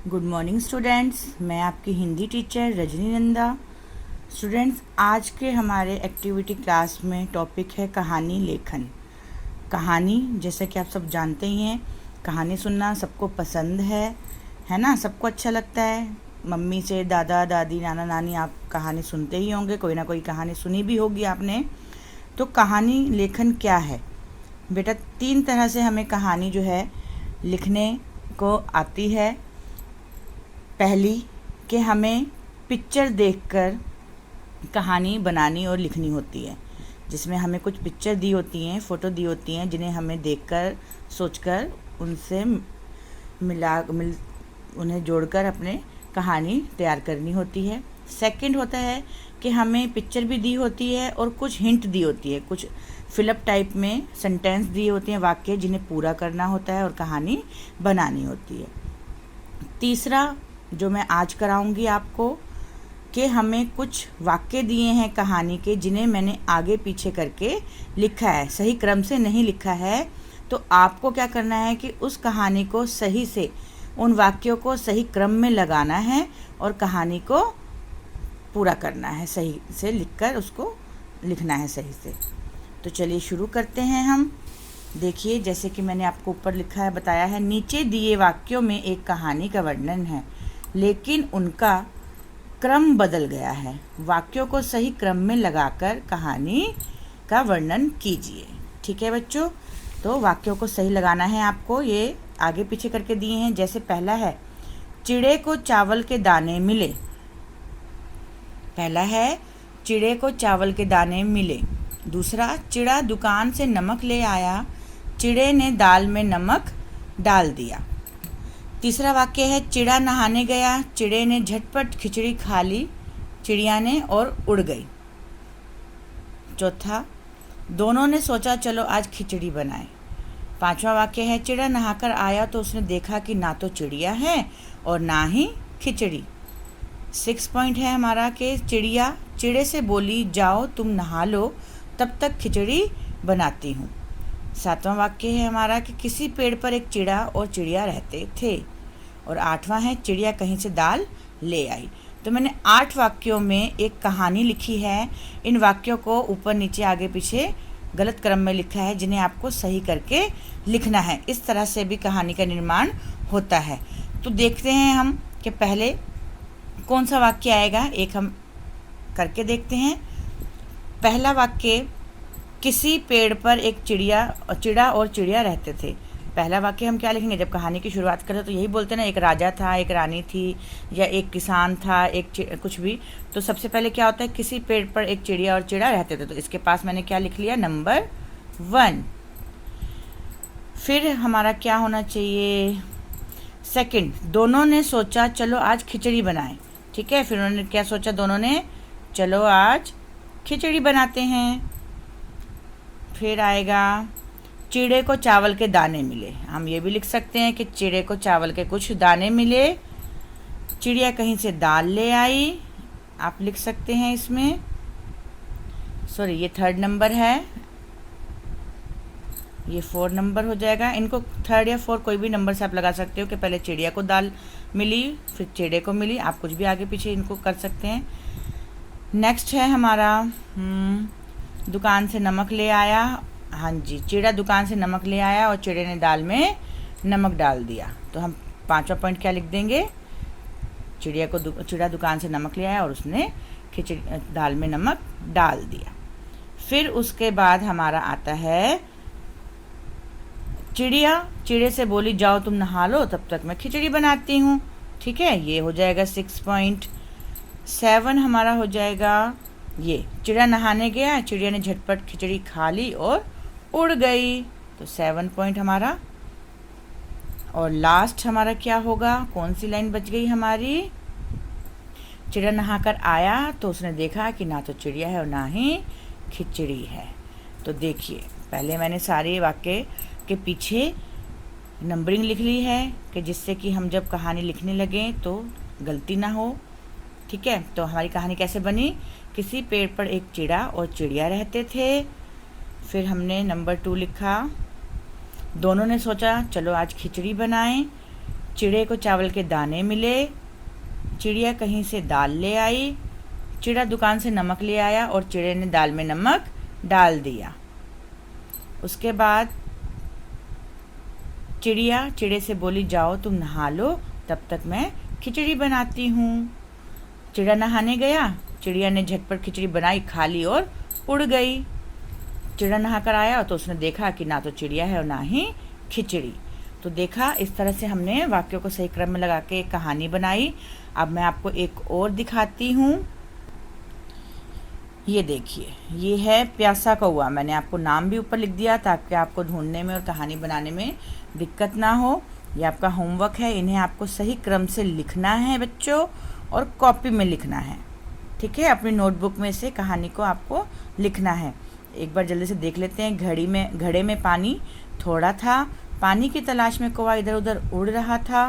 Good morning students, मैं आपकी Hindi teacher Rajni Nanda. Students, आज के हमारे एक्टिविटी क्लास में टॉपिक है कहानी लेखन। कहानी, जैसे कि आप सब जानते ही हैं, कहानी सुनना सबको पसंद है ना। सबको अच्छा लगता है। मम्मी से, दादा दादी, नाना नानी, आप कहानी सुनते ही होंगे, कोई ना कोई कहानी सुनी भी होगी आपने। तो कहानी लेखन क्या है बेटा? 3 तरह से हमें कहानी जो है लिखने को आती है। पहली कि हमें पिक्चर देखकर कहानी बनानी और लिखनी होती है, जिसमें हमें कुछ पिक्चर दी होती हैं, फ़ोटो दी होती हैं, जिन्हें हमें देखकर, सोचकर, उनसे उन्हें जोड़कर अपने कहानी तैयार करनी होती है। सेकंड होता है कि हमें पिक्चर भी दी होती है और कुछ हिंट दी होती है, कुछ फिलअप टाइप में सेंटेंस दिए होते हैं, वाक्य, जिन्हें पूरा करना होता है और कहानी बनानी होती है। तीसरा जो मैं आज कराऊंगी आपको कि हमें कुछ वाक्य दिए हैं कहानी के, जिन्हें मैंने आगे पीछे करके लिखा है, सही क्रम से नहीं लिखा है। तो आपको क्या करना है कि उस कहानी को सही से, उन वाक्यों को सही क्रम में लगाना है और कहानी को पूरा करना है, सही से लिखकर उसको लिखना है सही से। तो चलिए शुरू करते हैं हम। देखिए, जैसे कि मैंने आपको ऊपर लिखा है, बताया है, नीचे दिए वाक्यों में एक कहानी का वर्णन है, लेकिन उनका क्रम बदल गया है। वाक्यों को सही क्रम में लगाकर कहानी का वर्णन कीजिए। ठीक है बच्चों? तो वाक्यों को सही लगाना है आपको। ये आगे पीछे करके दिए हैं। जैसे पहला है, चिड़े को चावल के दाने मिले। पहला है, चिड़े को चावल के दाने मिले। दूसरा, चिड़ा दुकान से नमक ले आया, चिड़े ने दाल में नमक डाल दिया। तीसरा वाक्य है, चिड़ा नहाने गया, चिड़े ने झटपट खिचड़ी खा ली, चिड़िया ने और उड़ गई। चौथा, दोनों ने सोचा चलो आज खिचड़ी बनाएं। पांचवा वाक्य है, चिड़ा नहाकर आया तो उसने देखा कि ना तो चिड़िया है और ना ही खिचड़ी। 6 पॉइंट है हमारा कि चिड़िया चिड़े से बोली, जाओ तुम नहा लो, तब तक खिचड़ी बनाती हूँ। 7वां वाक्य है हमारा कि किसी पेड़ पर एक चिड़ा और चिड़िया रहते थे। और 8वां है, चिड़िया कहीं से दाल ले आई। तो मैंने 8 वाक्यों में एक कहानी लिखी है। इन वाक्यों को ऊपर नीचे आगे पीछे गलत क्रम में लिखा है, जिन्हें आपको सही करके लिखना है। इस तरह से भी कहानी का निर्माण होता है। तो देखते हैं हम कि पहले कौन सा वाक्य आएगा। एक हम करके देखते हैं। पहला वाक्य, किसी पेड़ पर एक चिड़ा और चिड़िया रहते थे। पहला वाक्य हम क्या लिखेंगे? जब कहानी की शुरुआत करें तो यही बोलते हैं ना, एक राजा था, एक रानी थी, या एक किसान था, कुछ भी। तो सबसे पहले क्या होता है, किसी पेड़ पर एक चिड़िया और चिड़ा रहते थे। तो इसके पास मैंने क्या लिख लिया? नंबर 1। फिर हमारा क्या होना चाहिए? सेकंड, दोनों ने सोचा चलो आज खिचड़ी बनाएं। ठीक है, फिर उन्होंने क्या सोचा? दोनों ने, चलो आज खिचड़ी बनाते हैं। फिर आएगा, चिड़े को चावल के दाने मिले। हम ये भी लिख सकते हैं कि चिड़े को चावल के कुछ दाने मिले, चिड़िया कहीं से दाल ले आई। आप लिख सकते हैं इसमें, सॉरी ये 3rd नंबर है, ये 4 नंबर हो जाएगा। इनको 3rd या 4 कोई भी नंबर से आप लगा सकते हो कि पहले चिड़िया को दाल मिली, फिर चिड़े को मिली। आप कुछ भी आगे पीछे इनको कर सकते हैं। नेक्स्ट है हमारा, दुकान से नमक ले आया। हाँ जी, चिड़ा दुकान से नमक ले आया और चिड़े ने दाल में नमक डाल दिया। तो हम 5वां पॉइंट क्या लिख देंगे? चिड़ा दुकान से नमक ले आया और उसने दाल में नमक डाल दिया। फिर उसके बाद हमारा आता है, चिड़िया चिड़े से बोली, जाओ तुम नहा लो, तब तक मैं खिचड़ी बनाती हूँ। ठीक है, ये हो जाएगा 6 पॉइंट। 7 हमारा हो जाएगा, ये चिड़ा नहाने गया, चिड़िया ने झटपट खिचड़ी खा ली और उड़ गई। तो 7 पॉइंट हमारा। और लास्ट हमारा क्या होगा? कौन सी लाइन बच गई हमारी? चिड़ा नहाकर आया तो उसने देखा कि ना तो चिड़िया है और ना ही खिचड़ी है। तो देखिए, पहले मैंने सारे वाक्य के पीछे नंबरिंग लिख ली है कि जिससे कि हम जब कहानी लिखने लगें तो गलती ना हो। ठीक है, तो हमारी कहानी कैसे बनी? किसी पेड़ पर एक चिड़ा और चिड़िया रहते थे। फिर हमने नंबर 2 लिखा, दोनों ने सोचा चलो आज खिचड़ी बनाएं। चिड़े को चावल के दाने मिले, चिड़िया कहीं से दाल ले आई, चिड़ा दुकान से नमक ले आया और चिड़े ने दाल में नमक डाल दिया। उसके बाद चिड़िया चिड़े से बोली, जाओ तुम नहा लो, तब तक मैं खिचड़ी बनाती हूँ। चिड़ा नहाने गया, चिड़िया ने झटपट खिचड़ी बनाई, खा ली और उड़ गई। चिड़ा नहा कर आया तो उसने देखा कि ना तो चिड़िया है और ना ही खिचड़ी। तो देखा, इस तरह से हमने वाक्यों को सही क्रम में लगा के एक कहानी बनाई। अब मैं आपको एक और दिखाती हूँ। ये देखिए, ये है प्यासा कौआ। मैंने आपको नाम भी ऊपर लिख दिया ताकि आपको ढूंढने में और कहानी बनाने में दिक्कत ना हो। ये आपका होमवर्क है, इन्हें आपको सही क्रम से लिखना है बच्चों, और कॉपी में लिखना है। ठीक है, अपनी नोटबुक में से कहानी को आपको लिखना है। एक बार जल्दी से देख लेते हैं। घड़े में पानी थोड़ा था, पानी की तलाश में कौवा इधर उधर उड़ रहा था।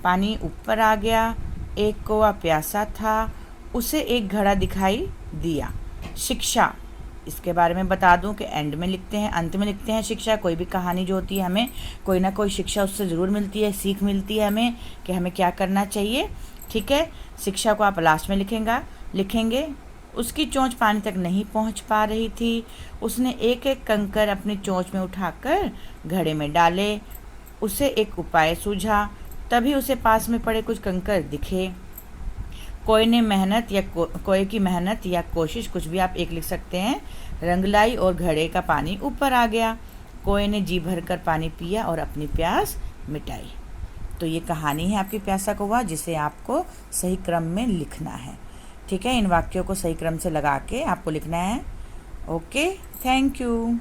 पानी ऊपर आ गया, एक कौवा प्यासा था, उसे एक घड़ा दिखाई दिया। शिक्षा, इसके बारे में बता दूं कि एंड में लिखते हैं, अंत में लिखते हैं शिक्षा। कोई भी कहानी जो होती है हमें कोई ना कोई शिक्षा उससे ज़रूर मिलती है, सीख मिलती है हमें कि हमें क्या करना चाहिए। ठीक है, शिक्षा को आप लास्ट में लिखेंगे। उसकी चोंच पानी तक नहीं पहुंच पा रही थी, उसने एक एक कंकर अपनी चोंच में उठाकर घड़े में डाले। उसे एक उपाय सूझा, तभी उसे पास में पड़े कुछ कंकर दिखे। कोई की मेहनत या कोशिश, कुछ भी आप एक लिख सकते हैं, रंग लाई और घड़े का पानी ऊपर आ गया। कोई ने जी भर कर पानी पिया और अपनी प्यास मिटाई। तो ये कहानी है आपकी प्यासा कौवा, जिसे आपको सही क्रम में लिखना है। ठीक है, इन वाक्यों को सही क्रम से लगा के आपको लिखना है। Okay, thank you.